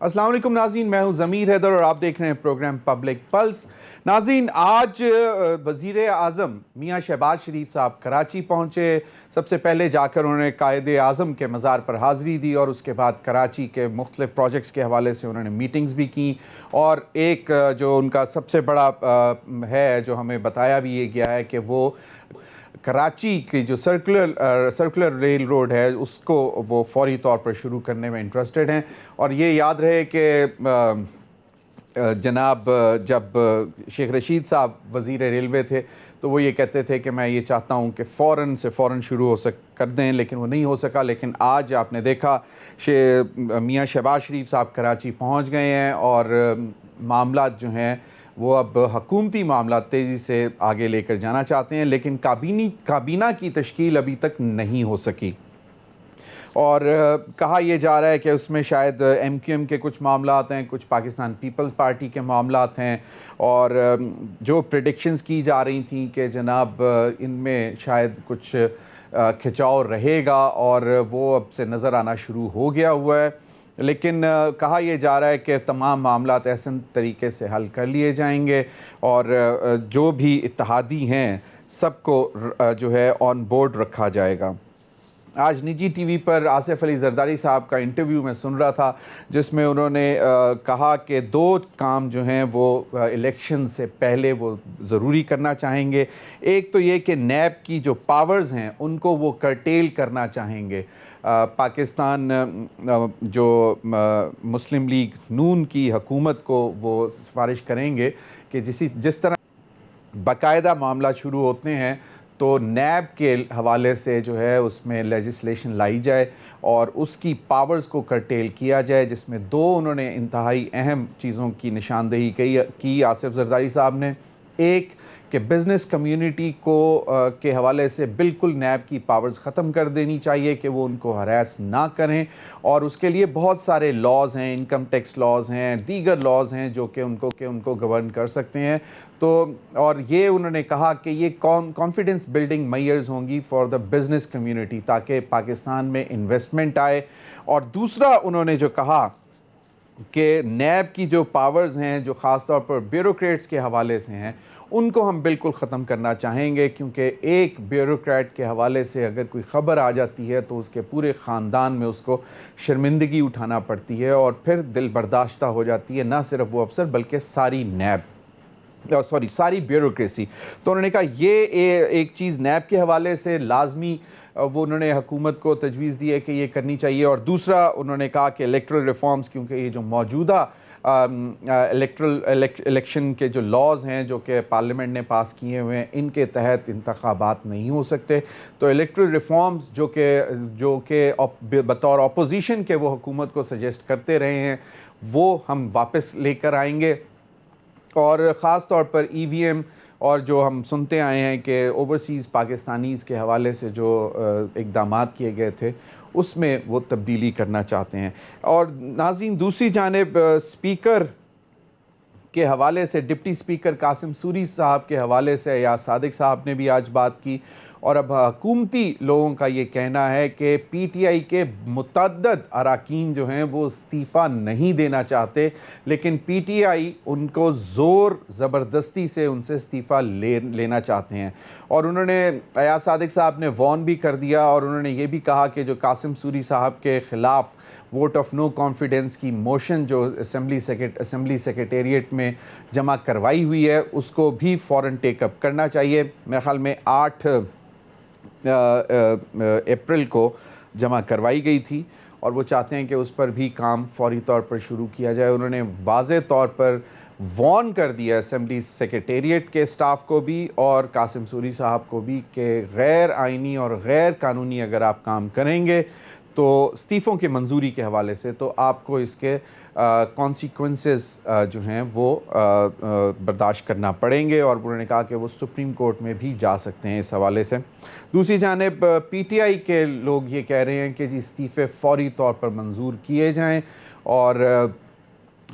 अस्सलाम वालेकुम नाज़रीन, मैं हूं ज़मीर हैदर और आप देख रहे हैं प्रोग्राम पब्लिक पल्स। नाज़रीन, आज वज़ीर आज़म मियाँ शहबाज शरीफ साहब कराची पहुंचे। सबसे पहले जाकर उन्होंने कायदे आज़म के मज़ार पर हाज़िरी दी और उसके बाद कराची के मुख्तलिफ़ प्रोजेक्ट्स के हवाले से उन्होंने मीटिंग्स भी की। और एक जो उनका सबसे बड़ा है, जो हमें बताया भी ये गया है कि वो कराची की जो सर्कुलर रेल रोड है उसको वो फौरी तौर पर शुरू करने में इंटरेस्टेड हैं। और ये याद रहे कि जनाब जब शेख रशीद साहब वज़ीर रेलवे थे तो वो ये कहते थे कि मैं ये चाहता हूँ कि फ़ौरन शुरू कर दें, लेकिन वो नहीं हो सका। लेकिन आज आपने देखा मियाँ शहबाज शरीफ साहब कराची पहुँच गए हैं और मामलात जो हैं वो अब हकूमती मामला तेज़ी से आगे लेकर जाना चाहते हैं, लेकिन काबीना की तश्कील अभी तक नहीं हो सकी। और कहा यह जा रहा है कि उसमें शायद MQM के कुछ मामलात हैं, कुछ पाकिस्तान पीपल्स पार्टी के मामलात हैं, और जो प्रेडिक्शंस की जा रही थी कि जनाब इनमें शायद कुछ खिंचाव रहेगा और वो अब से नज़र आना शुरू हो गया हुआ है। लेकिन कहा यह जा रहा है कि तमाम मामलात ऐसे तरीके से हल कर लिए जाएंगे और जो भी इत्तेहादी हैं सबको जो है ऑन बोर्ड रखा जाएगा। आज निजी टीवी पर आसिफ अली जरदारी साहब का इंटरव्यू मैं सुन रहा था, जिसमें उन्होंने कहा कि दो काम जो हैं वो इलेक्शन से पहले वो ज़रूरी करना चाहेंगे। एक तो ये कि नैब की जो पावर्स हैं उनको वो कर्टेल करना चाहेंगे। पाकिस्तान जो मुस्लिम लीग नून की हुकूमत को वो सिफारिश करेंगे कि जिस तरह बाकायदा मामला शुरू होते हैं तो नैब के हवाले से जो है उसमें लेजिस्लेशन लाई जाए और उसकी पावर्स को कर्टेल किया जाए, जिसमें दो उन्होंने इंतहाई अहम चीज़ों की निशानदेही की आसिफ जरदारी साहब ने। एक कि बिज़नेस कम्युनिटी को के हवाले से बिल्कुल नैब की पावर्स ख़त्म कर देनी चाहिए कि वो उनको हरास ना करें, और उसके लिए बहुत सारे लॉज़ हैं, इनकम टैक्स लॉज़ हैं, दीगर लॉज़ हैं जो कि उनको गवर्न कर सकते हैं। तो और ये उन्होंने कहा कि ये कॉन्फिडेंस बिल्डिंग मेयर्स होंगी फॉर द बिज़नेस कम्युनिटी, ताकि पाकिस्तान में इन्वेस्टमेंट आए। और दूसरा उन्होंने जो कहा कि नैब की जो पावर्स हैं जो ख़ास तौर पर ब्यूरोक्रेट्स के हवाले से हैं उनको हम बिल्कुल ख़त्म करना चाहेंगे, क्योंकि एक ब्यूरोक्रेट के हवाले से अगर कोई ख़बर आ जाती है तो उसके पूरे ख़ानदान में उसको शर्मिंदगी उठाना पड़ती है और फिर दिल बर्दाश्ता हो जाती है, ना सिर्फ वो अफसर बल्कि सारी सारी ब्यूरोक्रेसी। तो उन्होंने कहा ये एक चीज़ नैब के हवाले से लाजमी वो उन्होंने हुकूमत को तजवीज़ दी है कि ये करनी चाहिए। और दूसरा उन्होंने कहा कि इलेक्ट्रल रिफॉर्म्स, क्योंकि ये जो मौजूदा इलेक्शन के जो लॉज़ हैं जो कि पार्लियामेंट ने पास किए हुए हैं, इनके तहत इंतखाबात नहीं हो सकते। तो इलेक्ट्रल रिफॉर्म्स जो कि बतौर अपोजिशन के वो हुकूमत को सजेस्ट करते रहे हैं वो हम वापस लेकर आएंगे। और ख़ास तौर पर EVM और जो हम सुनते आए हैं कि ओवरसीज़ पाकिस्तानीज़ के हवाले से जो इक़दामात किए गए थे उसमें वो तब्दीली करना चाहते हैं। और नाज़रीन, दूसरी जानिब स्पीकर के हवाले से डिप्टी स्पीकर कासिम सूरी साहब के हवाले से या सादिक साहब ने भी आज बात की, और अब हुकूमती लोगों का ये कहना है कि PTI के मुतअद्दद अरकान जो हैं वो इस्तीफ़ा नहीं देना चाहते, लेकिन PTI उनको ज़ोर ज़बरदस्ती से उनसे इस्तीफ़ा लेना चाहते हैं। और उन्होंने अयाज सादिक साहब ने वॉर्न भी कर दिया, और उन्होंने ये भी कहा कि जो कासिम सूरी साहब के ख़िलाफ़ वोट ऑफ नो कॉन्फिडेंस की मोशन जो असेंबली सेक्रेटेरिएट में जमा करवाई हुई है उसको भी फ़ौरन टेकअप करना चाहिए। मेरे ख़्याल में 8 अप्रैल को जमा करवाई गई थी और वो चाहते हैं कि उस पर भी काम फौरी तौर पर शुरू किया जाए। उन्होंने वाज़े तौर पर वॉर्न कर दिया असेंबली सेक्रेटेरिएट के स्टाफ को भी और कासिम सूरी साहब को भी कि गैर आइनी और गैर कानूनी अगर आप काम करेंगे तो इस्तीफ़ों की मंजूरी के हवाले से तो आपको इसके कॉन्सिक्वेंसेस जो हैं वो बर्दाश्त करना पड़ेंगे। और उन्होंने कहा कि वो सुप्रीम कोर्ट में भी जा सकते हैं इस हवाले से। दूसरी जानिब PTI के लोग ये कह रहे हैं कि जी इस्तीफ़े फ़ौरी तौर पर मंजूर किए जाएं और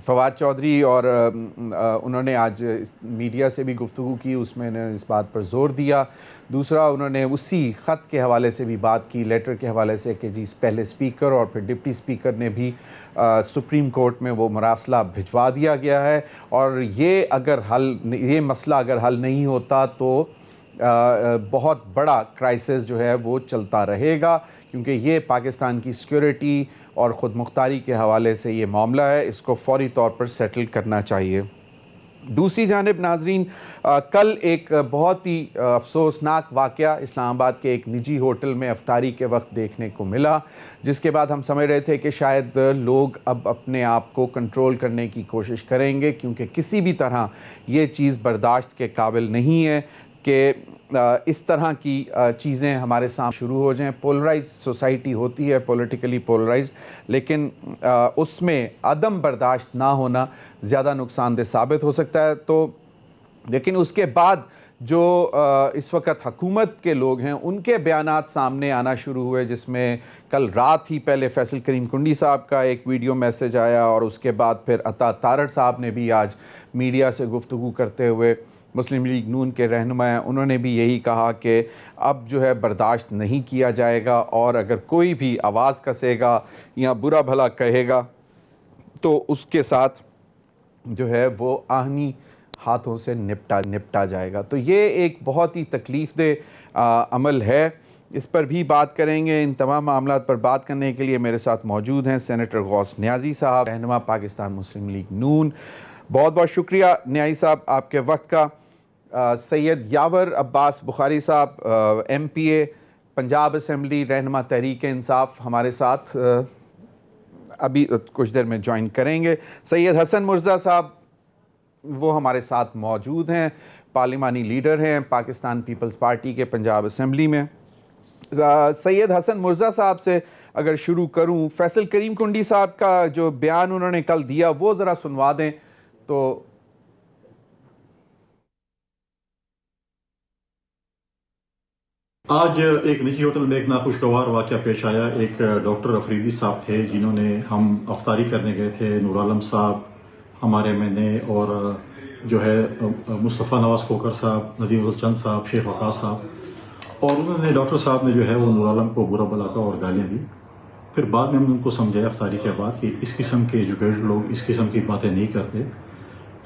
फवाद चौधरी और उन्होंने आज मीडिया से भी गुफ्तगू की, उसमें उन्होंने इस बात पर ज़ोर दिया। दूसरा, उन्होंने उसी ख़त के हवाले से भी बात की, लेटर के हवाले से, कि जी पहले स्पीकर और फिर डिप्टी स्पीकर ने भी सुप्रीम कोर्ट में वो मरासला भिजवा दिया गया है, और ये मसला अगर हल नहीं होता तो बहुत बड़ा क्राइसिस जो है वो चलता रहेगा, क्योंकि ये पाकिस्तान की सिक्योरिटी और ख़ुद मुख्तारी के हवाले से ये मामला है, इसको फौरी तौर पर सेटल करना चाहिए। दूसरी जानिब नाजरीन, कल एक बहुत ही अफसोसनाक वाक़या इस्लामाबाद के एक निजी होटल में अफ्तारी के वक्त देखने को मिला, जिसके बाद हम समझ रहे थे कि शायद लोग अब अपने आप को कंट्रोल करने की कोशिश करेंगे, क्योंकि किसी भी तरह ये चीज़ बर्दाश्त के काबिल नहीं है कि इस तरह की चीज़ें हमारे सामने शुरू हो जाएं। पोलराइज सोसाइटी होती है, पॉलिटिकली पोलराइज, लेकिन उसमें अदम बर्दाश्त ना होना ज़्यादा नुकसानदेह साबित हो सकता है। तो लेकिन उसके बाद जो इस वक्त हुकूमत के लोग हैं, उनके बयानात सामने आना शुरू हुए, जिसमें कल रात ही पहले फैसल करीम कुंडी साहब का एक वीडियो मैसेज आया, और उसके बाद फिर अता तारड़ साहब ने भी आज मीडिया से गुफ्तगू करते हुए, मुस्लिम लीग नून के रहनुमा हैं, उन्होंने भी यही कहा कि अब जो है बर्दाश्त नहीं किया जाएगा, और अगर कोई भी आवाज़ कसेगा या बुरा भला कहेगा तो उसके साथ जो है वो आहनी हाथों से निपटा जाएगा। तो ये एक बहुत ही तकलीफ़देह अमल है, इस पर भी बात करेंगे। इन तमाम मामलात पर बात करने के लिए मेरे साथ मौजूद हैं सेनेटर गौस न्याजी साहब, रहनुमा पाकिस्तान मुस्लिम लीग नून। बहुत बहुत शुक्रिया न्याजी साहब आपके वक्त का। सैयद यावर अब्बास बुखारी साहब, MPA पंजाब असम्बली, रहनुमा तहरीक इंसाफ, हमारे साथ अभी कुछ देर में ज्वाइन करेंगे। सैयद हसन मुर्ज़ा साहब, वो हमारे साथ मौजूद हैं, पार्लिमानी लीडर हैं पाकिस्तान पीपल्स पार्टी के पंजाब असम्बली में। सैयद हसन मुर्ज़ा साहब से अगर शुरू करूं, फैसल करीम कुंडी साहब का जो बयान उन्होंने कल दिया वो ज़रा सुनवा दें। तो आज एक निजी होटल में एक नाखुशगवार वाक़या पेश आया। एक डॉक्टर अफरीदी साहब थे, जिन्होंने, हम अफ्तारी करने गए थे, नूर आलम साहब, हमारे मैंने, और जो है मुस्तफ़ा नवाज़ खोकर साहब, नदीम चंद साहब, शेख वक़ास साहब, और उन्होंने, डॉक्टर साहब ने जो है वो नूर आलम को बुरा भला कहा और गालियाँ दी। फिर बाद में हमने उनको समझाया अफ्तारी के बाद कि इस किस्म के एजुकेटेड लोग इस किस्म की बातें नहीं करते,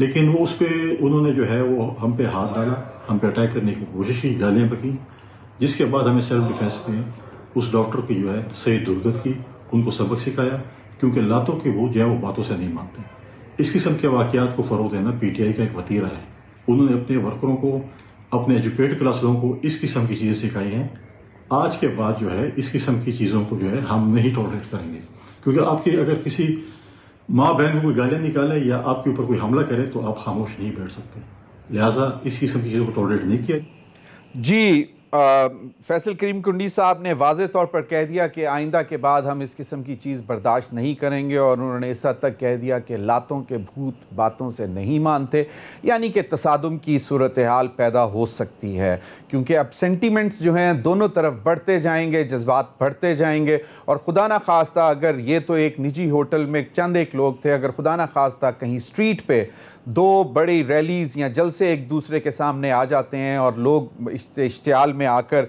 लेकिन वो उस पर उन्होंने जो है वो हम पे हाथ डाला, हम पे अटैक करने की कोशिश की, गालियाँ बकी, जिसके बाद हमें सेल्फ डिफेंस में उस डॉक्टर की जो है सही दुर्गत की, उनको सबक सिखाया, क्योंकि लातों के वो जो है वो बातों से नहीं मानते। इस किस्म के वाक़यात को फ़रोग़ देना PTI का एक वतीरा है। उन्होंने अपने वर्करों को, अपने एजुकेटेड क्लास लोगों को इस किस्म की चीज़ें सिखाई हैं। आज के बाद जो है इस किस्म की चीज़ों को जो है हम नहीं टॉलरेट करेंगे, क्योंकि आपकी अगर किसी माँ बहन को कोई गालियाँ निकाले या आपके ऊपर कोई हमला करे तो आप खामोश नहीं बैठ सकते। लिहाजा इस किस्म की चीज़ों को टॉलरेट नहीं किया जी। फैसल करीम कुंडी साहब ने वाज़े तौर पर कह दिया कि आइंदा के बाद हम इस किस्म की चीज़ बर्दाश्त नहीं करेंगे, और उन्होंने इस हद तक कह दिया कि लातों के भूत बातों से नहीं मानते, यानी कि तसादुम की सूरत हाल पैदा हो सकती है, क्योंकि अब सेंटीमेंट्स जो हैं दोनों तरफ बढ़ते जाएंगे, जज्बात बढ़ते जाएंगे, और खुदा ना खास्ता अगर ये तो एक निजी होटल में चंद एक लोग थे, अगर खुदा ना खास्ता कहीं स्ट्रीट पे दो बड़ी रैलीज़ या जलसे एक दूसरे के सामने आ जाते हैं और लोग इश्तियाल में आकर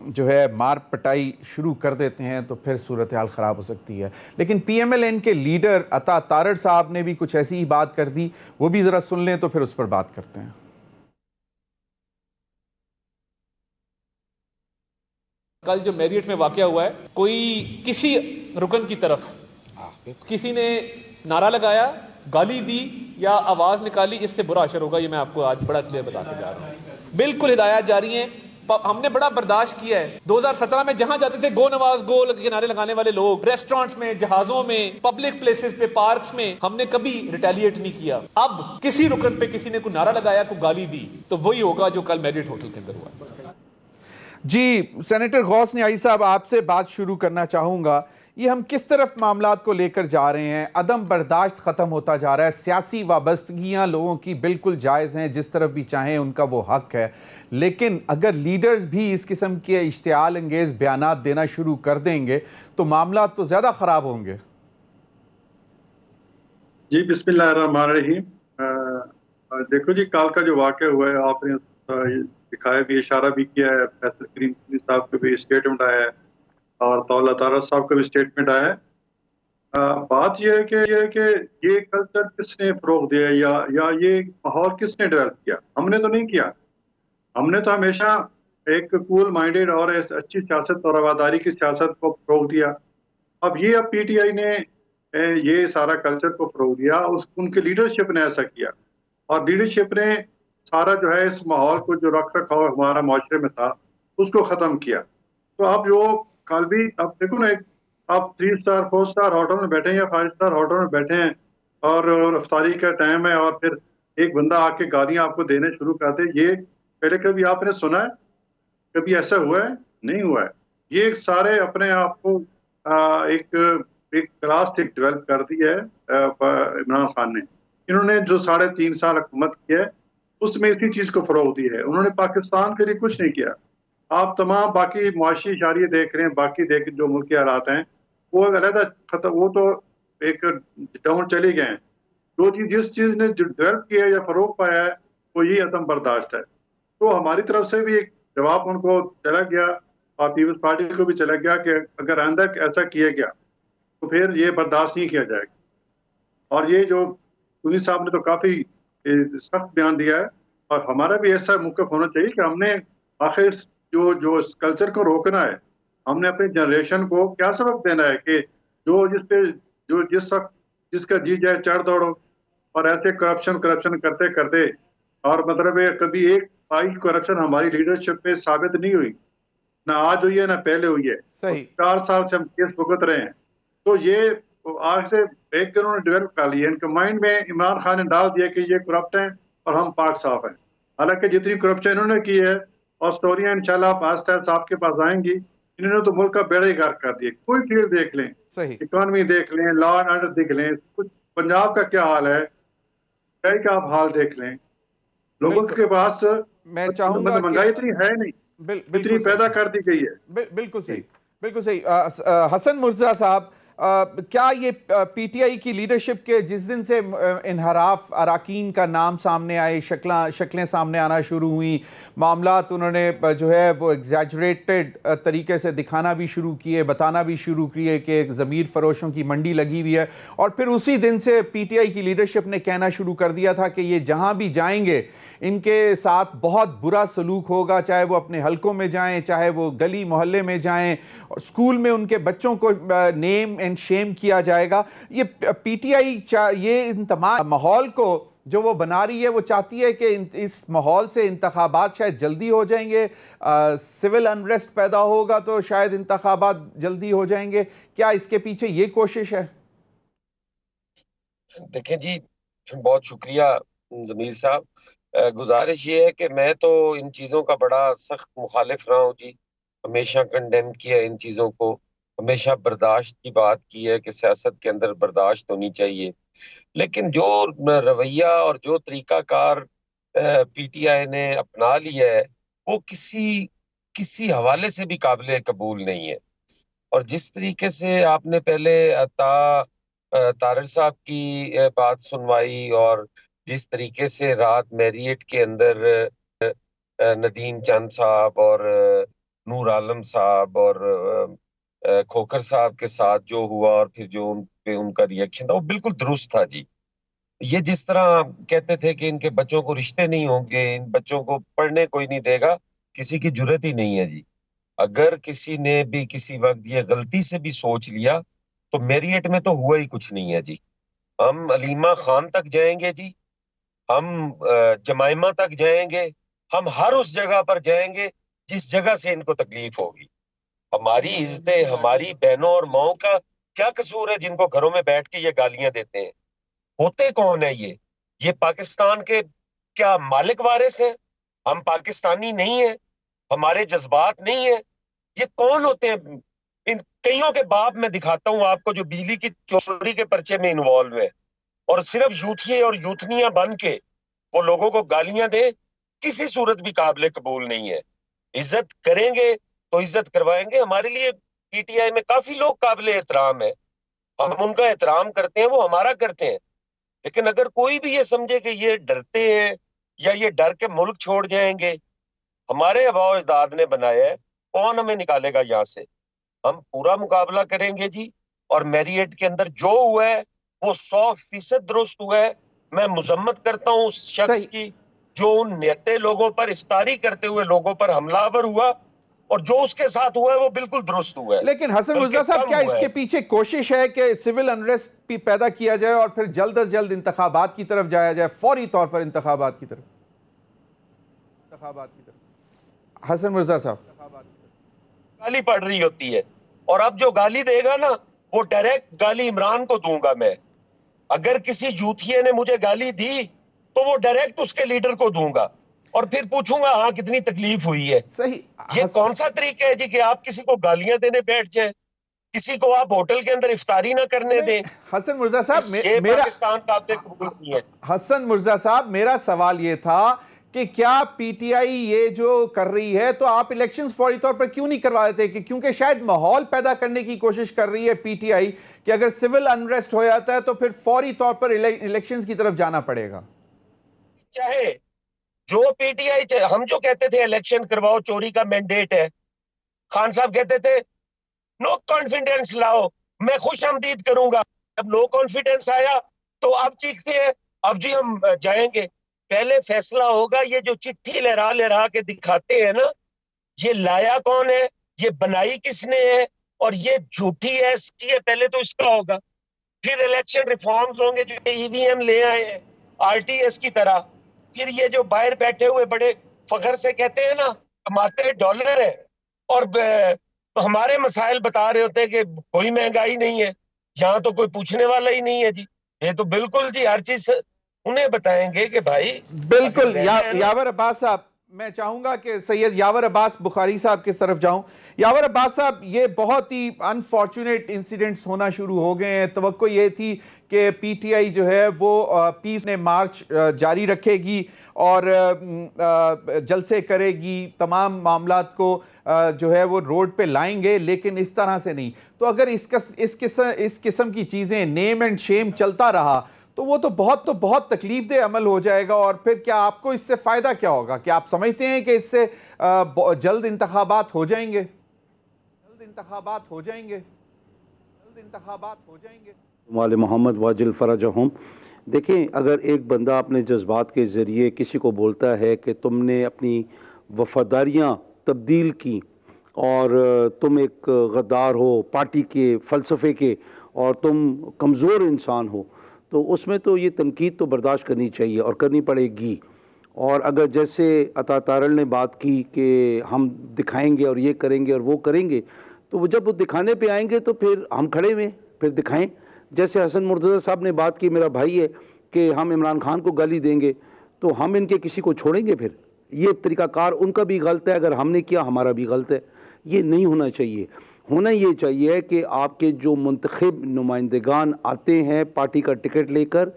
जो है मार पटाई शुरू कर देते हैं, तो फिर सूरत हाल ख़राब हो सकती है। लेकिन PMLN के लीडर अता तारड़ साहब ने भी कुछ ऐसी ही बात कर दी, वो भी ज़रा सुन लें तो फिर उस पर बात करते हैं। कल जो मैरियट में वाकया हुआ है, कोई किसी रुकन की तरफ किसी ने नारा लगाया, गाली दी या आवाज निकाली, इससे बुरा असर होगा। ये मैं आपको आज बड़ा क्लियर बताते जा रहा हूँ। बिल्कुल हिदायत जारी है, हमने बड़ा बर्दाश्त किया है। 2017 में जहां जाते थे गो नवाज गो के नारे लगाने वाले लोग, रेस्टोरेंट्स में, जहाजों में, पब्लिक प्लेसेस पे, पार्क्स में, हमने कभी रिटेलिएट नहीं किया। अब किसी रुकन पे किसी ने कोई नारा लगाया, कोई गाली दी, तो वही होगा जो कल मैरियट होटल के अंदर हुआ। जी, सेनेटर गौस न्याजी साहब, आपसे बात शुरू करना चाहूँगा। ये हम किस तरफ मामलात को लेकर जा रहे हैं? अदम बर्दाश्त ख़त्म होता जा रहा है, सियासी वाबस्तगियाँ लोगों की बिल्कुल जायज़ हैं, जिस तरफ भी चाहें उनका वो हक़ है, लेकिन अगर लीडर्स भी इस किस्म के इश्तियाल अंगेज़ बयानात देना शुरू कर देंगे तो मामलात तो ज़्यादा ख़राब होंगे। जी बिस्मिल्लाहिर्रहमानिर्रहीम। देखो जी, कल का जो वाक़या हुआ है आपने दिखाया भी, इशारा भी किया है, फैसल करीम साहब का भी स्टेटमेंट आया है और तौला तारा साहब का भी स्टेटमेंट आया है। बात ये कल्चर किसने फ़रोग़ दिया या ये माहौल किसने डेवलप किया? हमने तो नहीं किया। हमने तो हमेशा एक कूल माइंडेड और अच्छी सियासत और रवादारी की सियासत को फ़रोग़ दिया। अब पीटीआई ने ये सारा कल्चर को फ़रोग़ दिया, उनकी लीडरशिप ने ऐसा किया और लीडरशिप ने सारा जो है इस माहौल को जो रख-रखाव हमारा माशरे में था, उसको ख़त्म किया। तो अब जो कल भी अब देखो ना, एक आप 3 स्टार 4 स्टार होटल में बैठे हैं या 5 स्टार होटल में बैठे हैं और इफ्तारी का टाइम है और फिर एक बंदा आके गालियाँ आपको देने शुरू कर दे, ये पहले कभी आपने सुना है? कभी ऐसा हुआ है? नहीं हुआ है। ये सारे अपने आप को एक एक क्लास एक डेवलप कर दी है इमरान खान ने। इन्होंने जो 3.5 साल हुकूमत की है, उसमें इसी चीज़ को फ़रोग़ दी है। उन्होंने पाकिस्तान के लिए कुछ नहीं किया। आप तमाम बाकी मुआशी इशारे देख रहे हैं, बाकी जो मुल्की हालात हैं, वो अलहदा वो तो एक डाउन चले गए हैं। जिस चीज़ ने जो डेवलप किया है या फ़रोग़ पाया है, वो ये अदम बर्दाश्त है। तो हमारी तरफ से भी एक जवाब उनको चला गया और पीपल्स पार्टी को भी चला गया कि अगर आइंदा ऐसा किया गया, तो फिर ये बर्दाश्त नहीं किया जाएगा। और ये जो सुन्नी साहब ने तो काफ़ी सख्त बयान दिया है और हमारा भी ऐसा मौक़िफ़ होना चाहिए कि हमने आखिर जो इस कल्चर को रोकना है, हमने अपनी जनरेशन को क्या सबक देना है कि जिस वक़्त जिसका जी जाए चढ़ दौड़ो और ऐसे करप्शन करते-करते और मतलब ये कभी एक पाई करप्शन हमारी लीडरशिप में साबित नहीं हुई। ना आज हुई है, ना पहले हुई है। सही। 4 साल से हम केस भुगत रहे हैं। तो ये आज से एक उन्होंने डेवलप कर लिया, इनके माइंड में इमरान खान ने डाल दिया कि ये करप्ट हैं और हम पाक साफ हैं। हालाँकि जितनी करप्शन इन्होंने की है और स्टोरियाँ इंशाल्लाह आप आहिस्ता आपके पास आएँगी, इन्होंने तो मुल्क का बेड़ा ही गर्क कर दिया। कोई फील्ड देख लें, सही। इकॉनमी देख लें, लॉ एंड ऑर्डर देख लें, कुछ पंजाब का क्या हाल है, कहीं का आप हाल देख लें। लोगों बिल्कुल। के पास मैं चाहूँगा कि महँगाई इतनी है नहीं, इतनी बिल्कुल सही। पैदा कर दी गई है। बिल्कुल जी। सही। बिल्कुल सही। हसन मुर्तज़ा साहब, क्या ये पीटीआई की लीडरशिप के जिस दिन से इनहराफ अराकीन का नाम सामने आए, शक्लें सामने आना शुरू हुई, मामलात उन्होंने जो है वो एग्जैजरेटेड तरीके से दिखाना भी शुरू किए, बताना भी शुरू किए कि ज़मीर फरोशों की मंडी लगी हुई है, और फिर उसी दिन से पीटीआई की लीडरशिप ने कहना शुरू कर दिया था कि ये जहाँ भी जाएंगे इनके साथ बहुत बुरा सलूक होगा, चाहे वो अपने हलकों में जाएं, चाहे वो गली मोहल्ले में जाएं, और स्कूल में उनके बच्चों को नेम एंड शेम किया जाएगा। ये पीटीआई ये इन तमाम माहौल को जो वो बना रही है, वो चाहती है कि इस माहौल से इंतखाबात शायद जल्दी हो जाएंगे, सिविल अनरेस्ट पैदा होगा तो शायद इंतखाबात जल्दी हो जाएंगे। क्या इसके पीछे ये कोशिश है? देखें जी, बहुत शुक्रिया जमीर साहब। गुजारिश ये है कि मैं तो इन चीज़ों का बड़ा सख्त मुखालिफ रहा हूँ जी। हमेशा कंडेम किया इन चीज़ों को, हमेशा बर्दाश्त की बात की है कि सियासत के अंदर बर्दाश्त होनी चाहिए। लेकिन जो रवैया और जो तरीकाकार पीटीआई ने अपना लिया है, वो किसी हवाले से भी काबिल कबूल नहीं है। और जिस तरीके से आपने पहले तारड़ साहब की बात सुनवाई और जिस तरीके से रात मैरियट के अंदर नदीम चंद साहब और नूर आलम साहब और खोखर साहब के साथ जो हुआ और फिर जो उन पे उनका रिएक्शन था, वो बिल्कुल दुरुस्त था जी। ये जिस तरह कहते थे कि इनके बच्चों को रिश्ते नहीं होंगे, इन बच्चों को पढ़ने कोई नहीं देगा, किसी की जुर्रत ही नहीं है जी। अगर किसी ने भी किसी वक्त ये गलती से भी सोच लिया, तो मैरियट में तो हुआ ही कुछ नहीं है जी। हम अलीमा खान तक जाएंगे जी, हम जमाइमा तक जाएंगे, हम हर उस जगह पर जाएंगे जिस जगह से इनको तकलीफ होगी। हमारी इज्जतें, हमारी बहनों और माओं का क्या कसूर है जिनको घरों में बैठ के ये गालियां देते हैं? होते कौन है ये पाकिस्तान के क्या मालिक वारिस हैं? हम पाकिस्तानी नहीं है? हमारे जज्बात नहीं है? ये कौन होते हैं? इन कईयों के बाप मैं दिखाता हूं आपको जो बिजली की चोरी के पर्चे में इन्वॉल्व है, और सिर्फ यूथिये और यूथनियां बन के वो लोगों को गालियां दे, किसी सूरत भी काबिल कबूल नहीं है। इज्जत करेंगे तो इज्जत करवाएंगे। हमारे लिए पीटीआई में काफी लोग काबिल एहतराम है, हम उनका एहतराम करते हैं, वो हमारा करते हैं। लेकिन अगर कोई भी ये समझे कि ये डरते हैं या ये डर के मुल्क छोड़ जाएंगे, हमारे आबाओ अजदाद ने बनाया है, कौन हमें निकालेगा यहाँ से? हम पूरा मुकाबला करेंगे जी। और मैरियट के अंदर जो हुआ है वो 100% दुरुस्त हुआ है। मैं मुजम्मत करता हूँ उस शख्स सही। की जो उन नेते लोगों पर इफ्तारी करते हुए लोगों पर हमलावर हुआ, और जो उसके साथ हुआ है वो बिल्कुल दुरुस्त हुआ है। लेकिन हसन बल्कि मिर्जा साहब, कम क्या हुआ इसके है। पीछे कोशिश है कि सिविल अनरेस्ट भी पैदा किया जाए और फिर जल्द अज जल्द इंतखाबात की तरफ जाया जाए, फौरी तौर पर इंतखाबात की तरफ? हसन मिर्जा साहब, गाली पड़ रही होती है, और अब जो गाली देगा ना वो डायरेक्ट गाली इमरान को दूंगा मैं। अगर किसी जूथिये ने मुझे गाली दी तो वो डायरेक्ट उसके लीडर को दूंगा, और फिर पूछूंगा हाँ कितनी तकलीफ हुई है। सही। ये कौन सा तरीका है जी कि आप किसी को गालियां देने बैठ जाए, किसी को आप होटल के अंदर इफ्तारी ना करने दें? हसन मिर्जा साहब, ये मेरा पाकिस्तान का आपने कबूल नहीं है। हसन मिर्जा साहब, मेरा सवाल यह था कि क्या पीटीआई ये जो कर रही है तो आप इलेक्शंस फौरी तौर पर क्यों नहीं करवा देते? कि क्योंकि शायद माहौल पैदा करने की कोशिश कर रही है पीटीआई कि अगर सिविल अनरेस्ट हो जाता है तो फिर फौरी तौर पर इलेक्शंस की तरफ जाना पड़ेगा। चाहे जो पीटीआई, हम जो कहते थे इलेक्शन करवाओ, चोरी का मैंडेट है, खान साहब कहते थे नो कॉन्फिडेंस लाओ, मैं खुश आमदीद करूंगा। जब नो कॉन्फिडेंस आया तो अब चीखते हैं अब जी हम जाएंगे। पहले फैसला होगा, ये जो चिट्ठी लहरा लहरा के दिखाते हैं ना, ये लाया कौन है, ये बनाई किसने है, और ये झूठी है सच्ची है, पहले तो इसका होगा। फिर इलेक्शन रिफॉर्म्स होंगे जो ईवीएम ले आए हैं आरटीएस की तरह। फिर ये जो बाहर बैठे हुए बड़े फखर से कहते हैं ना कमाते डॉलर है, और हमारे मसाइल बता रहे होते हैं कि कोई महंगाई नहीं है, यहाँ तो कोई पूछने वाला ही नहीं है जी। ये तो बिल्कुल जी हर चीज उन्हें बताएंगे कि भाई बिल्कुल। यावर अब्बास साहब, मैं चाहूंगा कि सैयद यावर अब्बास बुखारी साहब की तरफ जाऊं। यावर अब्बास साहब, ये बहुत ही अनफॉर्चुनेट इंसिडेंट्स होना शुरू हो गए हैं। तवक्को ये थी कि पीटीआई जो है वो पीस ने मार्च जारी रखेगी और जलसे करेगी, तमाम मामलात को जो है वो रोड पे लाएंगे, लेकिन इस तरह से नहीं। तो अगर इस किस्म की चीज़ें, नेम एंड शेम चलता रहा तो वो तो बहुत तकलीफ दे अमल हो जाएगा। और फिर क्या आपको इससे फ़ायदा क्या होगा? क्या आप समझते हैं कि इससे जल्द इंतखाबात हो जाएंगे? वाले मोहम्मद वाजिल फराजहुम। देखें, अगर एक बंदा अपने जज्बात के ज़रिए किसी को बोलता है कि तुमने अपनी वफादारियाँ तब्दील की और तुम एक गद्दार हो पार्टी के फ़लसफ़े के और तुम कमज़ोर इंसान हो, तो उसमें तो ये तनकीद तो बर्दाश्त करनी चाहिए और करनी पड़ेगी। और अगर जैसे अता तारल ने बात की कि हम दिखाएंगे और ये करेंगे और वो करेंगे, तो वो जब वो दिखाने पे आएंगे तो फिर हम खड़े हुए फिर दिखाएं। जैसे हसन मुर्तज़ा साहब ने बात की, मेरा भाई है, कि हम इमरान खान को गाली देंगे, तो हम इनके किसी को छोड़ेंगे? फिर ये तरीक़ाकार उनका भी गलत है, अगर हमने किया हमारा भी गलत है। ये नहीं होना चाहिए। होना ये चाहिए कि आपके जो मुंतखब नुमाइंदगान आते हैं पार्टी का टिकट लेकर,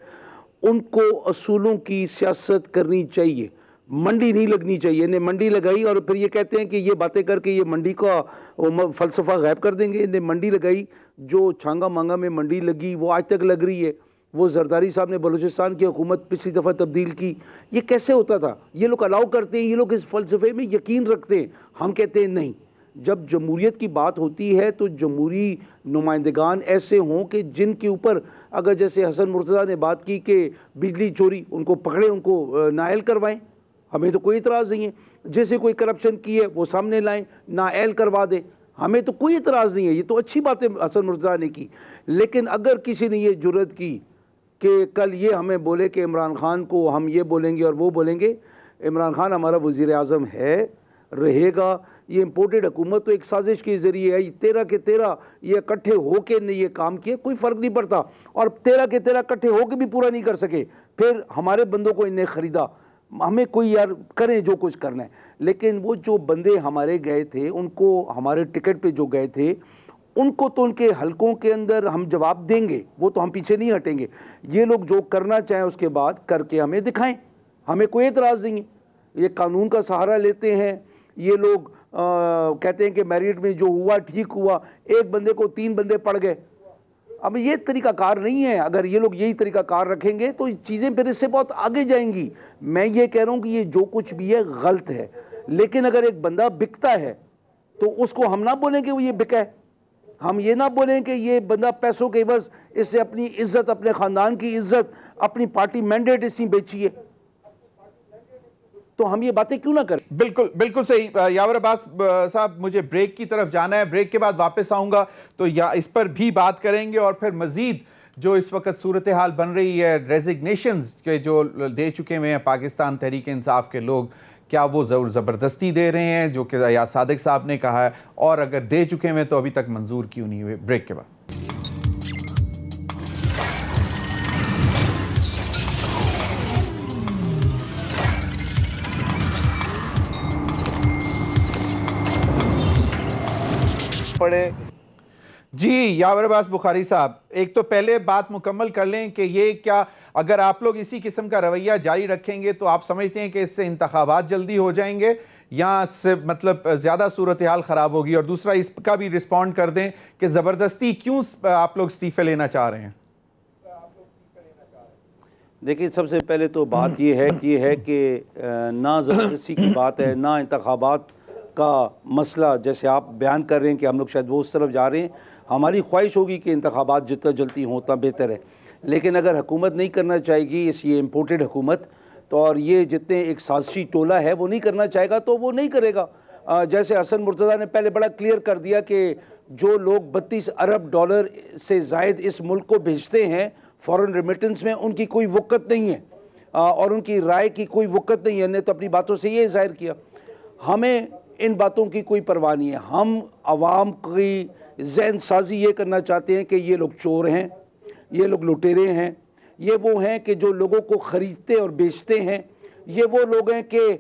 उनको असूलों की सियासत करनी चाहिए, मंडी नहीं लगनी चाहिए। इन्हें मंडी लगाई और फिर ये कहते हैं कि ये बातें करके ये मंडी का फ़लसफ़ा गायब कर देंगे। इन्हें मंडी लगाई, जो छांगा मांगा में मंडी लगी वो आज तक लग रही है। वो जरदारी साहब ने बलूचिस्तान की हुकूमत पिछली दफ़ा तब्दील की, ये कैसे होता था? ये लोग अलाउ करते हैं, ये लोग इस फ़लसफ़े में यकीन रखते हैं, हम कहते हैं नहीं। जब जमहूरियत की बात होती है तो जमहूरी नुमाइंदगान ऐसे हों कि जिनके ऊपर, अगर जैसे हसन मुर्तज़ा ने बात की कि बिजली चोरी, उनको पकड़े, उनको नाअहल करवाएं, हमें तो कोई इतराज़ नहीं है। जैसे कोई करप्शन की है वो सामने लाएं, नाअहल करवा दें, हमें तो कोई इतराज़ नहीं है। ये तो अच्छी बात है हसन मुर्तज़ा ने की। लेकिन अगर किसी ने ये जुर्रत की कि कल ये हमें बोले कि इमरान खान को हम ये बोलेंगे और वो बोलेंगे, इमरान खान हमारा वज़ीर आज़म है, रहेगा। ये इम्पोर्टेड हुकूमत तो एक साजिश के ज़रिए है। 13 के 13 ये इकट्ठे होके ने ये काम किया, कोई फ़र्क नहीं पड़ता। और 13 के 13 इकट्ठे होके भी पूरा नहीं कर सके, फिर हमारे बंदों को इन्हें ख़रीदा। हमें कोई यार करें जो कुछ करना है, लेकिन वो जो बंदे हमारे गए थे, उनको हमारे टिकट पे जो गए थे, उनको तो उनके हलकों के अंदर हम जवाब देंगे, वो तो हम पीछे नहीं हटेंगे। ये लोग जो करना चाहें उसके बाद करके हमें दिखाएं, हमें कोई एतराज़ नहीं है। ये कानून का सहारा लेते हैं ये लोग, कहते हैं कि मैरिट में जो हुआ ठीक हुआ। एक बंदे को 3 बंदे पड़ गए, अब ये तरीकाकार नहीं है। अगर ये लोग यही तरीकाकार रखेंगे तो चीज़ें फिर इससे बहुत आगे जाएंगी। मैं ये कह रहा हूँ कि ये जो कुछ भी है गलत है, लेकिन अगर एक बंदा बिकता है तो उसको हम ना बोलें कि वो ये बिका है। हम ये ना बोलें कि ये बंदा पैसों के बस इससे अपनी इज्जत, अपने ख़ानदान की इज्जत, अपनी पार्टी मैंडेट इसमें बेची है। तो हम ये बातें क्यों ना करें? बिल्कुल बिल्कुल सही। यावर अब्बास साहब, मुझे ब्रेक की तरफ जाना है। ब्रेक के बाद वापस आऊंगा तो इस पर भी बात करेंगे और फिर मजीद जो इस वक्त सूरत हाल बन रही है, रेजिग्नेशंस के जो दे चुके हुए हैं पाकिस्तान तहरीक इंसाफ के लोग, क्या वो ज़बरदस्ती दे रहे हैं जो कि अयाज सादिक साहब ने कहा है, और अगर दे चुके हैं तो अभी तक मंजूर क्यों नहीं हुए? ब्रेक के बाद। पड़े जी यावर अब्बास बुखारी साहब, एक तो पहले बात मुकम्मल कर लें कि ये क्या, अगर आप लोग इसी किस्म का रवैया जारी रखेंगे तो आप समझते हैं कि इससे इंतखाबात जल्दी हो जाएंगे या इससे मतलब ज़्यादा सूरत हाल ख़राब होगी? और दूसरा इसका भी रिस्पॉन्ड कर दें कि ज़बरदस्ती क्यों आप लोग इस्तीफ़े लेना चाह रहे हैं? देखिए, सबसे पहले तो बात ये है कि ना ज़बरदस्ती की बात है, ना इंतखाबात का मसला जैसे आप बयान कर रहे हैं कि हम लोग शायद वो उस तरफ जा रहे हैं। हमारी ख्वाहिश होगी कि इंतखाबात जितना जल्दी हों उतना बेहतर है, लेकिन अगर हुकूमत नहीं करना चाहेगी, ये इम्पोर्टेड हुकूमत, तो और ये जितने एक साजिशी टोला है वो नहीं करना चाहेगा तो वो नहीं करेगा। जैसे हसन मुर्तज़ा ने पहले बड़ा क्लियर कर दिया कि जो लोग 32 अरब डॉलर से ज़ायद इस मुल्क को भेजते हैं फ़ॉरेन रेमिटेंस में, उनकी कोई वक़्त नहीं है और उनकी राय की कोई वक़्त नहीं है। ने तो अपनी बातों से ये ज़ाहिर किया। हमें इन बातों की कोई परवाह नहीं है। हम आवाम की जहन साजी ये करना चाहते हैं कि ये लोग चोर हैं, ये लोग लुटेरे हैं, ये वो हैं कि जो लोगों को ख़रीदते और बेचते हैं, ये वो लोग हैं कि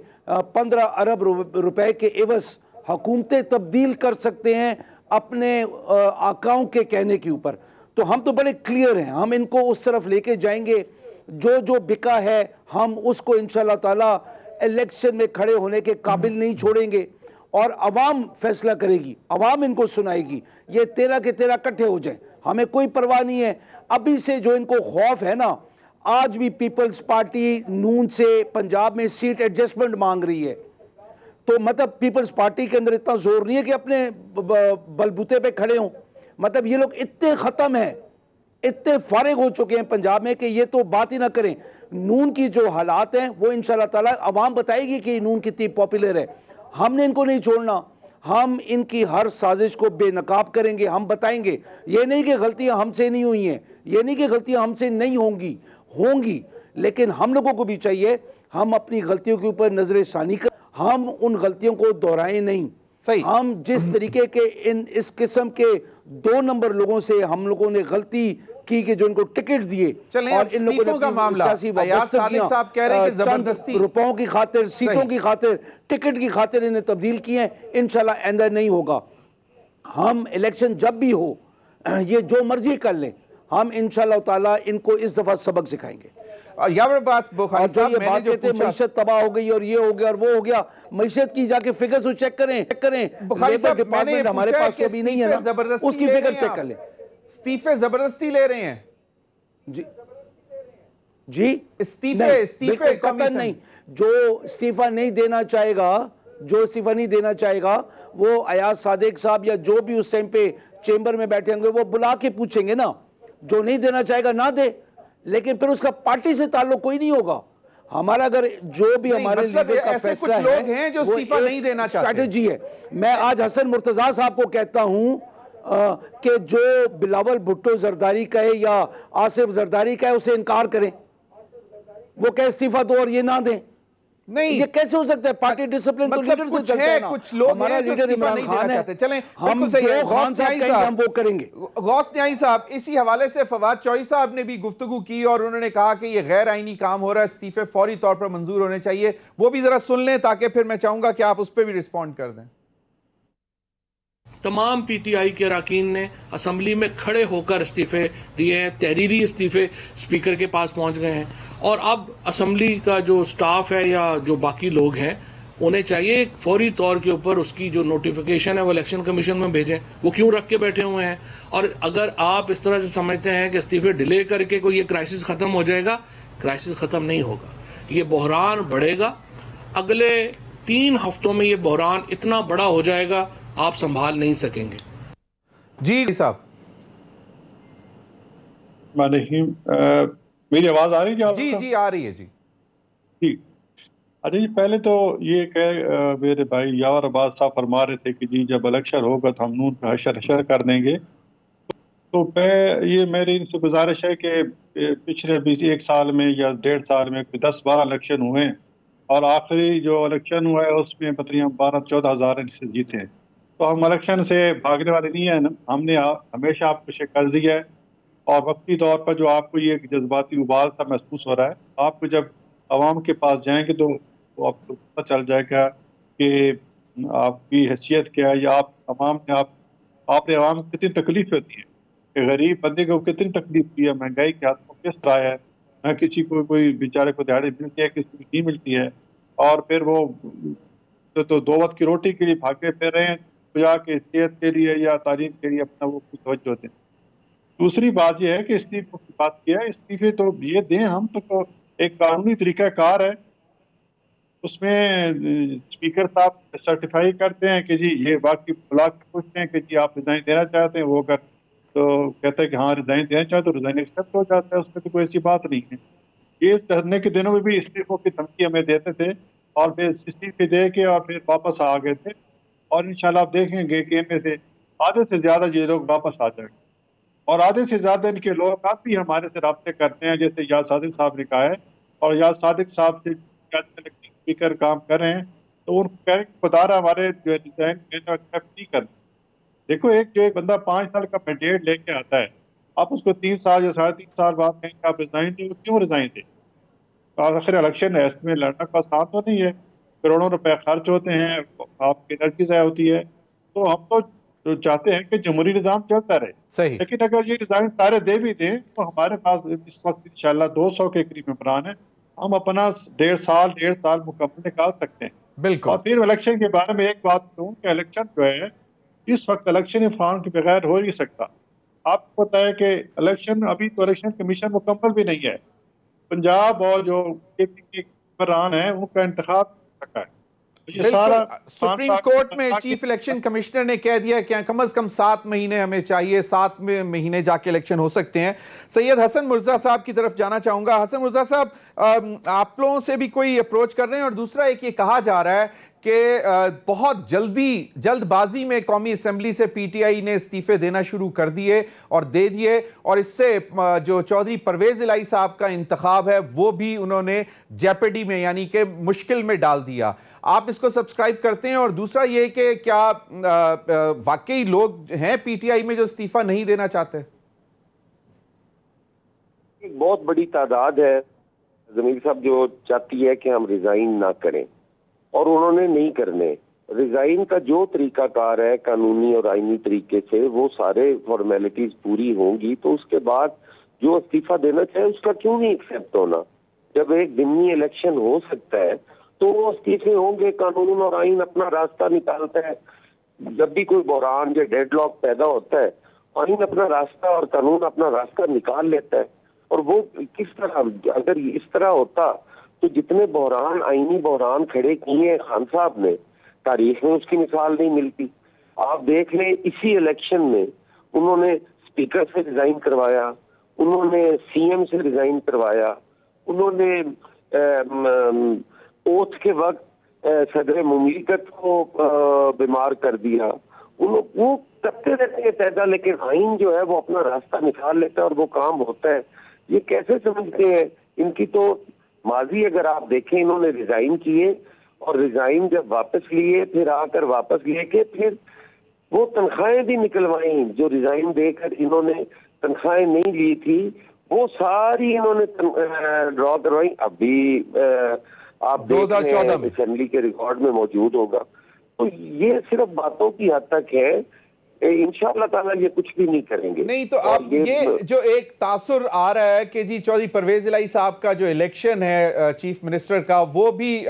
15 अरब रुपए के एवज़ हुकूमतें तब्दील कर सकते हैं अपने आकाओं के कहने के ऊपर। तो हम तो बड़े क्लियर हैं, हम इनको उस तरफ लेके जाएंगे। जो जो बिका है हम उसको इंशाल्लाह ताला इलेक्शन में खड़े होने के काबिल नहीं छोड़ेंगे और अवाम फैसला करेगी, अवाम इनको सुनाएगी। ये 13 के 13 इकट्ठे हो जाए, हमें कोई परवाह नहीं है। अभी से जो इनको खौफ है ना, आज भी पीपल्स पार्टी नून से पंजाब में सीट एडजस्टमेंट मांग रही है, तो मतलब पीपल्स पार्टी के अंदर इतना जोर नहीं है कि अपने बलबूते पे खड़े हों। मतलब ये लोग इतने ख़त्म हैं, इतने फारिग हो चुके हैं पंजाब में कि ये तो बात ही ना करें। नून की जो हालात हैं वो इंशाल्लाह ताला अवाम बताएगी कि नून कितनी पॉपुलर है। हमने इनको नहीं छोड़ना, हम इनकी हर साजिश को बेनकाब करेंगे, हम बताएंगे। ये नहीं कि गलतियां हमसे नहीं हुई हैं, ये नहीं कि गलतियां हमसे नहीं होंगी, लेकिन हम लोगों को भी चाहिए हम अपनी गलतियों के ऊपर नजर षानी कर, हम उन गलतियों को दोहराएं नहीं। सही। हम जिस तरीके के इस किस्म के 2 नंबर लोगों से हम लोगों ने गलती की कि जो इनको टिकट दिए, चलें, और इन लोगों ने का मामला अयाज सादिक साहब कह रहे हैं कि जबरदस्ती रुपयों की खातिर, सीटों की खातिर, टिकट की खातिर इन्हें तब्दील किए। इंशाल्लाह आइंदा नहीं होगा। हम इलेक्शन जब भी हो, ये जो मर्जी कर लें, हम इंशाल्लाह ताला इनको इस दफा सबक सिखाएंगे। यावर अब्बास बुखारी साहब, मैंने जो पूछा, मईशत तबाह हो गई और ये हो गया और वो हो गया, मईशत की जाके फिगर्स चेक करें। बुखारी साहब, मैंने हमारे पास तो अभी नहीं है ना, उसकी फिगर चेक कर ले। इस्तीफे जबरदस्ती ले रहे हैं जी इस्तीफे कतई नहीं। जो इस्तीफा नहीं देना चाहेगा वो अयाज सादिक साहब या जो भी उस टाइम पे चेंबर में बैठे होंगे वो बुला के पूछेंगे ना। जो नहीं देना चाहेगा ना दे, लेकिन फिर उसका पार्टी से ताल्लुक कोई नहीं होगा। हमारा अगर जो भी हमारे मतलब ऐसे कुछ लोग हैं जो इस्तीफा नहीं देना चाहते, स्ट्रैटेजी है। मैं आज हसन मुर्तजा साहब को कहता हूं कि जो बिलावल भुट्टो जरदारी कहे या आसिफ जरदारी कहे उसे इनकार करें, वो कहे इस्तीफा दो और ये ना दें। नहीं, ये कैसे हो सकता है? पार्टी डिसिप्लिन तो लीडर से चलता है ना। कुछ लोग हैं जो इस्तीफा नहीं देना चाहते। चलें, बिल्कुल सही है। हम वो करेंगे। गौस न्याई साहब, इसी हवाले से फवाद चौधरी साहब ने भी गुफ्तगू की और उन्होंने कहा कि ये गैर आईनी काम हो रहा है, इस्तीफे फौरी तौर पर मंजूर होने चाहिए। वो भी जरा सुन लें ताकि फिर मैं चाहूंगा कि आप उस पर भी रिस्पॉन्ड कर दें। तमाम पीटीआई के अरकान ने असम्बली में खड़े होकर इस्तीफे दिए हैं, तहरीरी इस्तीफे स्पीकर के पास पहुंच गए हैं और अब असम्बली का जो स्टाफ है या जो बाकी लोग हैं उन्हें चाहिए फौरी तौर के ऊपर उसकी जो नोटिफिकेशन है वो इलेक्शन कमीशन में भेजें। वो क्यों रख के बैठे हुए हैं? और अगर आप इस तरह से समझते हैं कि इस्तीफे डिले करके कोई ये क्राइसिस खत्म हो जाएगा, क्राइसिस खत्म नहीं होगा, ये बहरान बढ़ेगा। अगले 3 हफ्तों में ये बहरान इतना बड़ा हो जाएगा आप संभाल नहीं सकेंगे। जी साहब, मेरी आवाज आ रही है? जी जी आ रही है जी। ठीक। अच्छा जी, पहले तो ये कह मेरे भाई यावर अब्बास साहब फरमा रहे थे कि जी जब इलेक्शन होगा तो हम नून पे हशर कर देंगे। तो ये मेरी इनसे गुजारिश है कि पिछले 1 साल में या 1.5 साल में 10-12 इलेक्शन हुए और आखिरी जो इलेक्शन हुआ है उसमें तकरीबन 12-14 हज़ार इनसे जीते। तो हम इलेक्शन से भागने वाले नहीं हैं। हमने हमेशा आपको शिकस्त दी है और वक्ती तौर पर जो आपको ये जज्बाती उबाल सा महसूस हो रहा है, आपको जब आवाम के पास जाएंगे तो आपको पता चल जाएगा कि आपकी हैसियत क्या है या आप आवाम ने आपने आवाम को कितनी तकलीफ होती है कि गरीब बंदे को कितनी तकलीफ हुई है, महंगाई के हाथ को किस तरह है, न किसी को कोई बेचारे को दिहाड़ी मिलती है, किसी को नहीं मिलती है। और फिर वो तो 2 वक्त की रोटी के लिए भागे फिर रहे हैं, या कि सेहत के लिए या तालीम के लिए अपना वो कुछ तवज्जो होते हैं। दूसरी बात यह है कि इस्तीफे की बात किया है, इस्तीफे तो ये दें हम तो एक कानूनी तरीकाकार है, उसमें स्पीकर साहब सर्टिफाई करते हैं कि जी ये बाकी ब्लॉक पूछते हैं कि जी आप रिजाइन देना चाहते हैं, वो अगर तो कहते हैं कि हाँ रिजाइन देना चाहते तो रिजाइन एक्सेप्ट हो जाता है, उसमें तो कोई ऐसी बात नहीं है। ये धरने के दिनों में भी इस्तीफों की धमकी हमें देते थे और फिर इस्तीफे दे के और फिर वापस आ गए थे और इंशाल्लाह आप देखेंगे कि इनमें से आधे से ज्यादा ये लोग वापस आ जाएंगे और आधे से ज्यादा इनके लोग काफी हमारे से रब्ते करते हैं, जैसे याद सादिक साहब ने कहा है और याद सादिक साहब से स्पीकर काम कर रहे हैं तो उनको बता रहा हमारे जो डिजाइन एक्सेप्ट नहीं कर। देखो एक बंदा 5 साल का मैंडेट लेके आता है, आप उसको 3 साल या 3.5 साल बाद कहेंगे आप रिजाइन दें, क्यों रिजाइन दें? तो आखिर इलेक्शन है, इसमें लड़ना का आसान तो नहीं है, करोड़ों रुपए खर्च होते हैं, आपकी एनर्जी ज़ाया होती है। तो हम तो चाहते हैं कि जमहूरी निज़ाम चलता रहे, सही। लेकिन अगर ये रिजाइन सारे दे भी दें तो हमारे पास इस वक्त इंशाल्लाह 200 के करीब मेंबरान है, हम अपना 1.5 साल मुकम्मल निकाल सकते हैं। बिल्कुल। और फिर इलेक्शन के बारे में एक बात कहूँ कि इलेक्शन जो है इस वक्त इलेक्शन फॉर्म के बगैर हो नहीं सकता। आपको पता है कि इलेक्शन अभी तो इलेक्शन कमीशन मुकम्मल भी नहीं है, पंजाब और जो मेंबरान है उनका इंतखाब सका है। ये सारा सुप्रीम कोर्ट में चीफ इलेक्शन कमिश्नर ने कह दिया कि कम से कम 7 महीने हमें चाहिए, 7 महीने जाके इलेक्शन हो सकते हैं। सैयद हसन मुर्जा साहब की तरफ जाना चाहूंगा। हसन मुर्जा साहब, आप लोगों से भी कोई अप्रोच कर रहे हैं? और दूसरा एक ये कहा जा रहा है कि बहुत जल्दबाजी में कौमी असेंबली से पीटीआई ने इस्तीफे देना शुरू कर दिए और दे दिए और इससे जो चौधरी परवेज इलाही साहब का इंतखाब है वो भी उन्होंने जेपेडी में यानी कि मुश्किल में डाल दिया। आप इसको सब्सक्राइब करते हैं? और दूसरा ये कि क्या वाकई लोग हैं पीटीआई में जो इस्तीफा नहीं देना चाहते? एक बहुत बड़ी तादाद है जमीर साहब जो चाहती है कि हम रिजाइन ना करें और उन्होंने नहीं करने। रिजाइन का जो तरीकाकार है कानूनी और आईनी तरीके से वो सारे फॉर्मेलिटीज पूरी होंगी तो उसके बाद जो इस्तीफा देना चाहे उसका क्यों नहीं एक्सेप्ट होना। जब एक दिननी इलेक्शन हो सकता है तो वो इस्तीफे होंगे, कानून और आइन अपना रास्ता निकालता है। जब भी कोई बहरान या डेडलॉक पैदा होता है आइन अपना रास्ता और कानून अपना रास्ता निकाल लेता है। और वो किस तरह अगर इस तरह होता तो जितने बहरान आईनी बहरान खड़े किए खान साहब ने तारीख में उसकी मिसाल नहीं मिलती। आप देख लें इसी इलेक्शन में उन्होंने स्पीकर से रिजाइन करवाया, उन्होंने सीएम से रिजाइन करवाया, उन्होंने ओथ के वक्त सदर मुमलिकत को बीमार कर दिया। वो करते रहते हैं पैदा, लेकिन आइन जो है वो अपना रास्ता निकाल लेता है और वो काम होता है। ये कैसे समझते हैं? इनकी तो माजी अगर आप देखें इन्होंने रिजाइन किए और रिजाइन जब वापस लिए फिर आकर वापस लेके फिर वो तनख्वाहें भी निकलवाई जो रिजाइन देकर इन्होंने तनख्वाहें नहीं ली थी वो सारी इन्होंने ड्रॉ करवाई। अभी आप 2014 में असेंबली के रिकॉर्ड में मौजूद होगा। तो ये सिर्फ बातों की हद तक है, इंशाअल्लाह ताला ये कुछ भी नहीं करेंगे। नहीं तो और अब ये जो एक तासुर आ रहा है कि जी चौधरी परवेज इलाही साहब का जो इलेक्शन है चीफ मिनिस्टर का, वो भी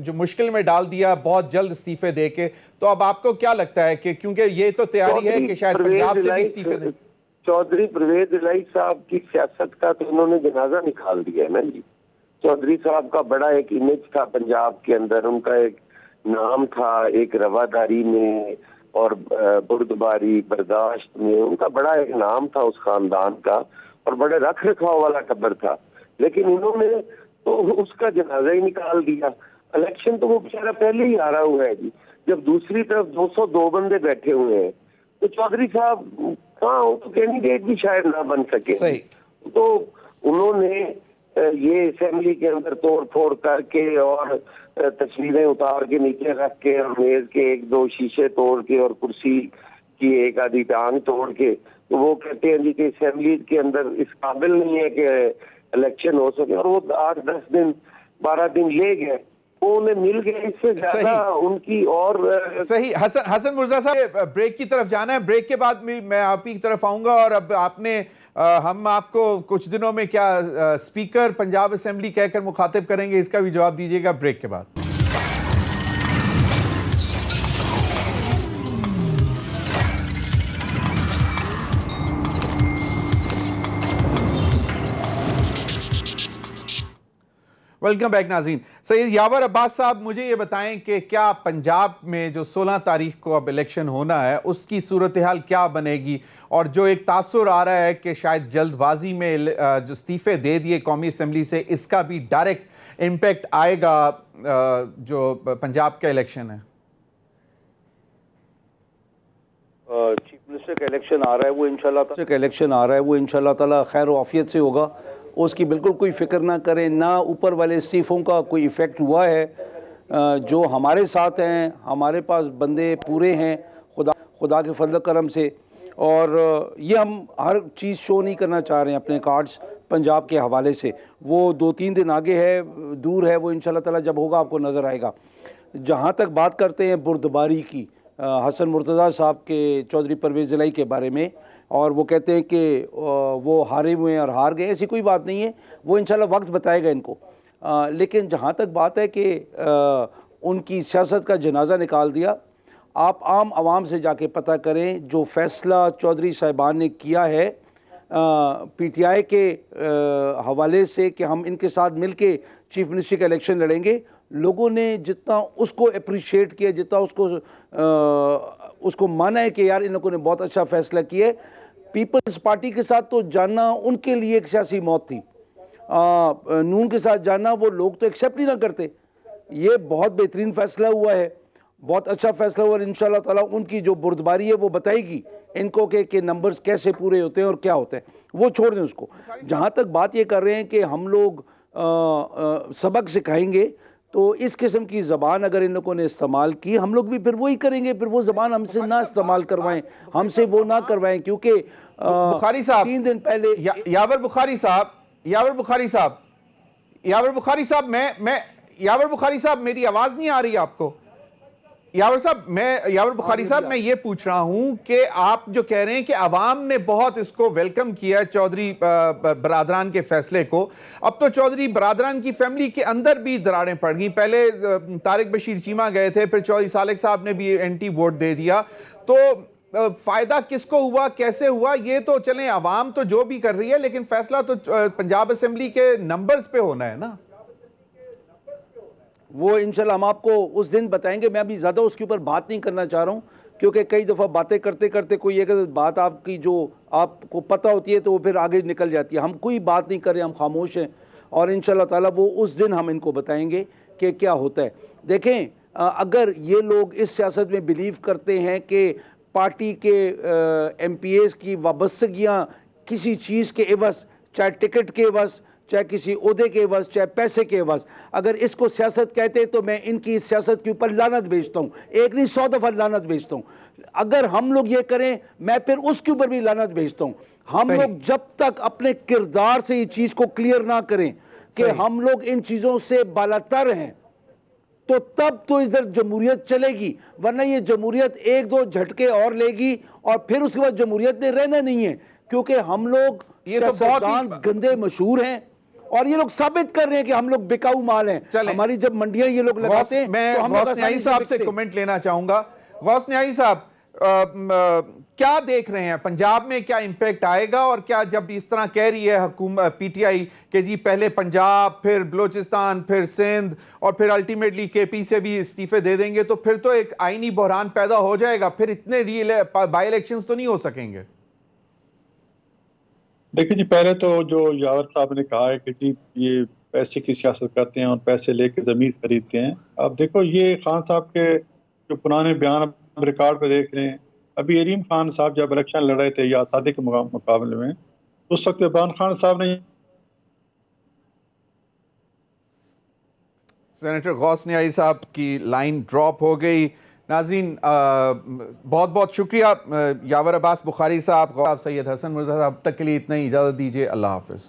जो मुश्किल में डाल दिया बहुत जल्द इस्तीफे दे के, तो अब आपको क्या लगता है कि क्योंकि ये तो तैयारी है कि शायद पंजाब से भी इस्तीफे दें? चौधरी परवेज इलाही साहब की सियासत का तो उन्होंने जनाजा निकाल दिया है ना जी। चौधरी साहब का बड़ा एक इमेज था पंजाब के अंदर, उनका एक नाम था, एक रवादारी में और बुर्दबारी बर्दाश्त में उनका बड़ा एक नाम था उस खानदान का, और बड़े रख रखाव वाला टब्बर था। लेकिन इन्होंने तो उसका जनाजा ही निकाल दिया। इलेक्शन तो वो बेचारा पहले ही हारा हुआ है जी। जब दूसरी तरफ 202 बंदे बैठे हुए हैं तो चौधरी साहब कहाँ, वो तो कैंडिडेट भी शायद ना बन सके। सही। तो उन्होंने ये असेंबली के अंदर तोड़ फोड़ करके और तस्वीरें उतार के नीचे रख के और मेज के एक दो शीशे तोड़ के और कुर्सी की एक आधी टांग तोड़ के, तो वो कहते हैं जी कि असेंबली के अंदर इस काबिल नहीं है कि इलेक्शन हो सके, और वो 8-10 दिन 12 दिन ले गए, वो उन्हें मिल गए। इससे ज्यादा उनकी और सही। हसन मुर्जा साहब, ब्रेक की तरफ जाना है, ब्रेक के बाद मैं आप ही की तरफ आऊंगा। और अब आपने हम आपको कुछ दिनों में क्या स्पीकर पंजाब असेंबली कहकर मुखातिब करेंगे, इसका भी जवाब दीजिएगा ब्रेक के बाद। वेलकम बैक नाज़रीन। सैयद यावर अब्बास साहब, मुझे ये बताएं कि क्या पंजाब में जो 16 तारीख को अब इलेक्शन होना है उसकी सूरत हाल क्या बनेगी, और जो एक तासुर आ रहा है कि शायद जल्दबाजी में जो इस्तीफे दे दिए कौमी असम्बली से, इसका भी डायरेक्ट इम्पैक्ट आएगा जो पंजाब का इलेक्शन है? चीफ मिनिस्टर का इलेक्शन आ रहा है वो इंशाल्लाह ताला खैर आफियत से होगा, उसकी बिल्कुल कोई फिक्र ना करें। ना ऊपर वाले इस्तीफ़ों का कोई इफ़ेक्ट हुआ है, जो हमारे साथ हैं, हमारे पास बंदे पूरे हैं खुदा के फजल करम से, और ये हम हर चीज़ शो नहीं करना चाह रहे हैं अपने कार्ड्स पंजाब के हवाले से। वो 2-3 दिन आगे है, दूर है, वो इंशाल्लाह ताला जब होगा आपको नज़र आएगा। जहाँ तक बात करते हैं बुर्दबारी की, हसन मुर्तज़ा साहब के चौधरी परवेज़ इलाही के बारे में, और वो कहते हैं कि वो हारे हुए हैं और हार गए, ऐसी कोई बात नहीं है, वो इंशाल्लाह वक्त बताएगा इनको। लेकिन जहाँ तक बात है कि उनकी सियासत का जनाजा निकाल दिया, आप आम आवाम से जाके पता करें जो फ़ैसला चौधरी साहिबान ने किया है PTI के हवाले से कि हम इनके साथ मिल के चीफ मिनिस्टर का इलेक्शन लड़ेंगे, लोगों ने जितना उसको अप्रिशिएट किया, जितना उसको माना है कि यार इन लोगों ने बहुत अच्छा फ़ैसला किया है। पीपल्स पार्टी के साथ तो जाना उनके लिए एक सियासी मौत थी, नून के साथ जाना वो लोग तो एक्सेप्ट ही ना करते। ये बहुत बेहतरीन फ़ैसला हुआ है, बहुत अच्छा फ़ैसला हुआ, और इंशाल्लाह ताला उनकी जो बुर्दबारी है वो बताएगी इनको कि नंबर्स कैसे पूरे होते हैं और क्या होता है, वो छोड़ दें उसको। जहाँ तक बात ये कर रहे हैं कि हम लोग सबक सिखाएंगे, तो इस किस्म की ज़बान अगर इन लोगों ने इस्तेमाल की, हम लोग भी फिर वही करेंगे, फिर वो ज़बान हमसे ना इस्तेमाल करवाएं, हमसे वो ना करवाएं, क्योंकि बुखारी साहब 3 दिन पहले यावर बुखारी साहब मेरी आवाज़ नहीं आ रही आपको? यावर बुखारी साहब मैं ये पूछ रहा हूं कि आप जो कह रहे हैं कि आवाम ने बहुत इसको वेलकम किया चौधरी बरादरान के फैसले को, अब तो चौधरी बरादरान की फैमिली के अंदर भी दरारें पड़ गई। पहले तारिक बशीर चीमा गए थे, फिर चौधरी सालेक साहब ने भी एंटी वोट दे दिया, तो फायदा किसको हुआ, कैसे हुआ? ये तो चलें, आवाम तो जो भी कर रही है, लेकिन फैसला तो पंजाब असेंबली के नंबर्स पे होना है ना। वो इंशाल्लाह हम आपको उस दिन बताएंगे। मैं अभी ज़्यादा उसके ऊपर बात नहीं करना चाह रहा हूँ, क्योंकि कई दफ़ा बातें करते करते कोई एक बात आपकी जो आपको पता होती है तो वो फिर आगे निकल जाती है। हम कोई बात नहीं कर रहे, हम खामोश हैं, और इंशाल्लाह ताला वो उस दिन हम इनको बताएंगे कि क्या होता है। देखें, अगर ये लोग इस सियासत में बिलीव करते हैं कि पार्टी के MPAs की वाबस्तगियाँ किसी चीज़ के एवज़, चाहे टिकट के एवज़, चाहे किसी ओहदे के एवज़, चाहे पैसे के एवज़, अगर इसको सियासत कहते हैं तो मैं इनकी इस सियासत के ऊपर लानत भेजता हूँ, एक नहीं 100 दफ़ा लानत भेजता हूँ। अगर हम लोग ये करें, मैं फिर उसके ऊपर भी लानत भेजता हूँ। हम लोग जब तक अपने किरदार से ये चीज़ को क्लियर ना करें कि हम लोग इन चीज़ों से बालातर हैं, तो तब तो इधर जमहूरियत चलेगी, वरना ये जमहूरियत एक दो झटके और लेगी और फिर उसके बाद जमहूरियत ने रहना नहीं है, क्योंकि हम लोग ये तो बहुत ही गंदे मशहूर हैं और ये लोग साबित कर रहे हैं कि हम लोग बिकाऊ माल हैं। हमारी जब मंडियां ये लोग लगाते हैं मैं तो हम गौस न्याई साहब से कमेंट लेना चाहूंगा। गौस न्याई साहब, क्या देख रहे हैं, पंजाब में क्या इंपैक्ट आएगा? और क्या जब इस तरह कह रही है हुकूमत पीटीआई कि जी पहले पंजाब, फिर बलोचिस्तान, फिर सिंध और फिर अल्टीमेटली केपी से भी इस्तीफे दे देंगे, तो फिर तो एक आईनी बहरान पैदा हो जाएगा, फिर इतने बाई इलेक्शंस तो नहीं हो सकेंगे। देखिए जी, पहले तो जो यावर साहब ने कहा है कि जी ये पैसे की सियासत करते हैं और पैसे लेके ज़मीन खरीदते हैं। अब देखो, ये खान साहब के जो पुराने बयान रिकॉर्ड पे देख रहे हैं, अभी अरीम खान साहब जब इलेक्शन लड़े थे या आज़ादी के मुकाबले में, उस वक्त इमरान खान साहब ने सेनेटर गौस न्याई साहब की लाइन ड्रॉप हो गई। नाज़रीन, बहुत बहुत शुक्रिया यावर अब्बास बुखारी साहब, सैयद हसन मिर्ज़ा साहब। तक के लिए इतना ही, इजाज़त दीजिए। अल्लाह हाफ़िज़।